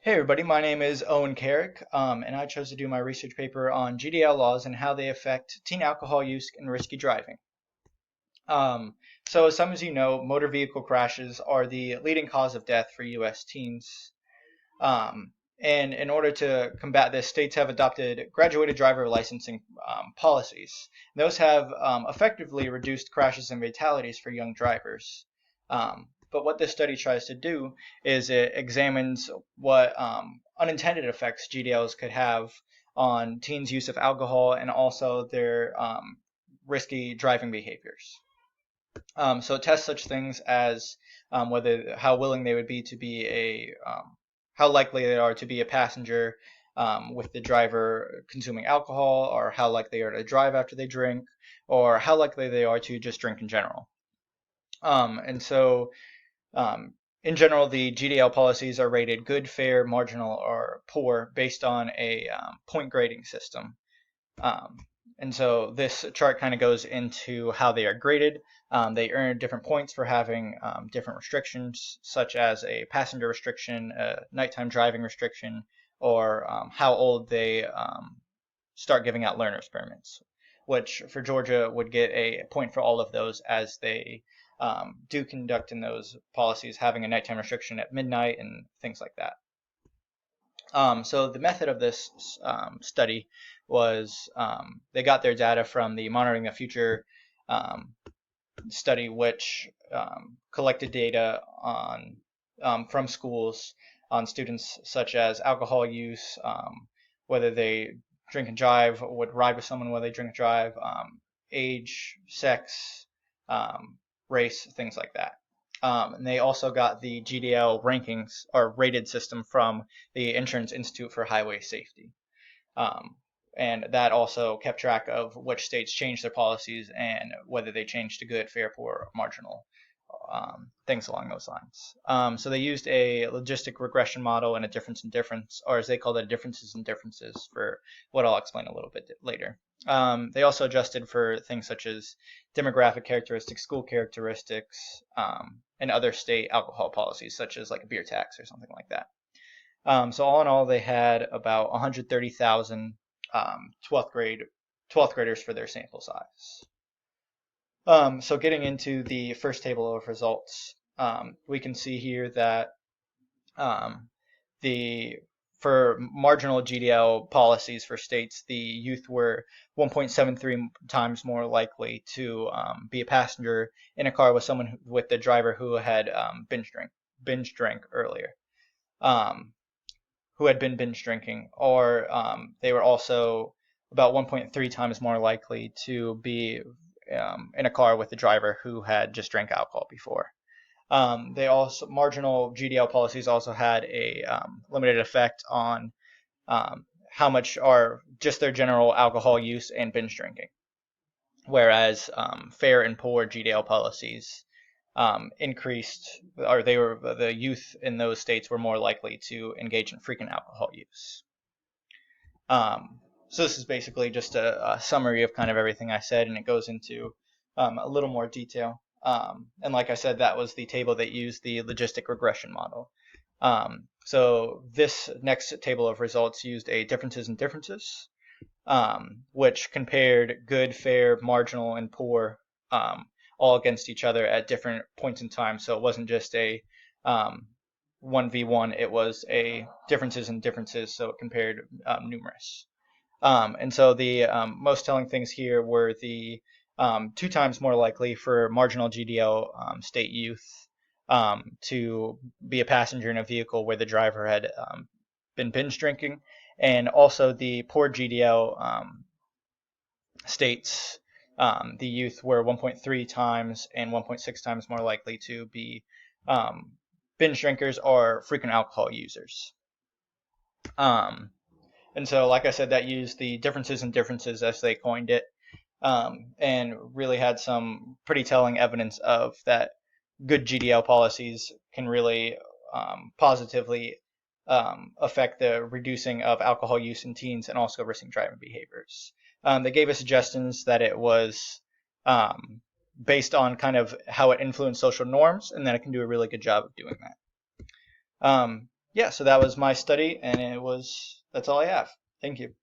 Hey everybody, my name is Owen Carrick, and I chose to do my research paper on GDL laws and how they affect teen alcohol use and risky driving. Um, so as some of you know, motor vehicle crashes are the leading cause of death for U.S. teens. Um, and in order to combat this, states have adopted graduated driver licensing policies. Those have effectively reduced crashes and fatalities for young drivers. But what this study tries to do is it examines what unintended effects GDLs could have on teens' use of alcohol and also their risky driving behaviors. So it tests such things as whether how willing they would be to be how likely they are to be a passenger with the driver consuming alcohol, or how likely they are to drive after they drink, or how likely they are to just drink in general. And so, um, in general, the GDL policies are rated good, fair, marginal, or poor based on a point grading system. Um, and so this chart kind of goes into how they are graded. They earn different points for having different restrictions, such as a passenger restriction, a nighttime driving restriction, or how old they start giving out learner's permits, which for Georgia would get a point for all of those, as they do conduct in those policies having a nighttime restriction at midnight and things like that. So the method of this study was they got their data from the Monitoring the Future um, study, which collected data on from schools on students such as alcohol use, whether they drink and drive, would ride with someone whether they drink and drive, age, sex, race, things like that. And they also got the GDL rankings or rated system from the Insurance Institute for Highway Safety. Um, and that also kept track of which states changed their policies and whether they changed to good, fair, poor, or marginal, things along those lines. So they used a logistic regression model and a difference in difference, or as they called it, differences in differences, for what I'll explain a little bit later. They also adjusted for things such as demographic characteristics, school characteristics, and other state alcohol policies, such as like a beer tax or something like that. So all in all, they had about 130,000 12th graders for their sample size. So getting into the first table of results, we can see here that um, the for marginal GDL policies for states, the youth were 1.73 times more likely to be a passenger in a car with someone with the driver who had binge drank earlier, um, who had been binge drinking, or they were also about 1.3 times more likely to be in a car with a driver who had just drank alcohol before. They also marginal GDL policies also had a limited effect on how much are just their general alcohol use and binge drinking, whereas fair and poor GDL policies increased, or they were the youth in those states were more likely to engage in frequent alcohol use. So this is basically just a summary of kind of everything I said, and it goes into a little more detail. And like I said, that was the table that used the logistic regression model. So this next table of results used a differences in differences, which compared good, fair, marginal, and poor all against each other at different points in time. So it wasn't just a 1v1, it was a differences in differences, so it compared numerous. And so the most telling things here were the 2 times more likely for marginal GDL state youth to be a passenger in a vehicle where the driver had been binge drinking, and also the poor GDL states, the youth were 1.3 times and 1.6 times more likely to be binge drinkers or frequent alcohol users. And so, like I said, that used the differences in differences, as they coined it, and really had some pretty telling evidence of that good GDL policies can really positively affect the reducing of alcohol use in teens and also risking driving behaviors. They gave us suggestions that it was based on kind of how it influenced social norms, and that it can do a really good job of doing that. yeah, so that was my study, and that's all I have. Thank you.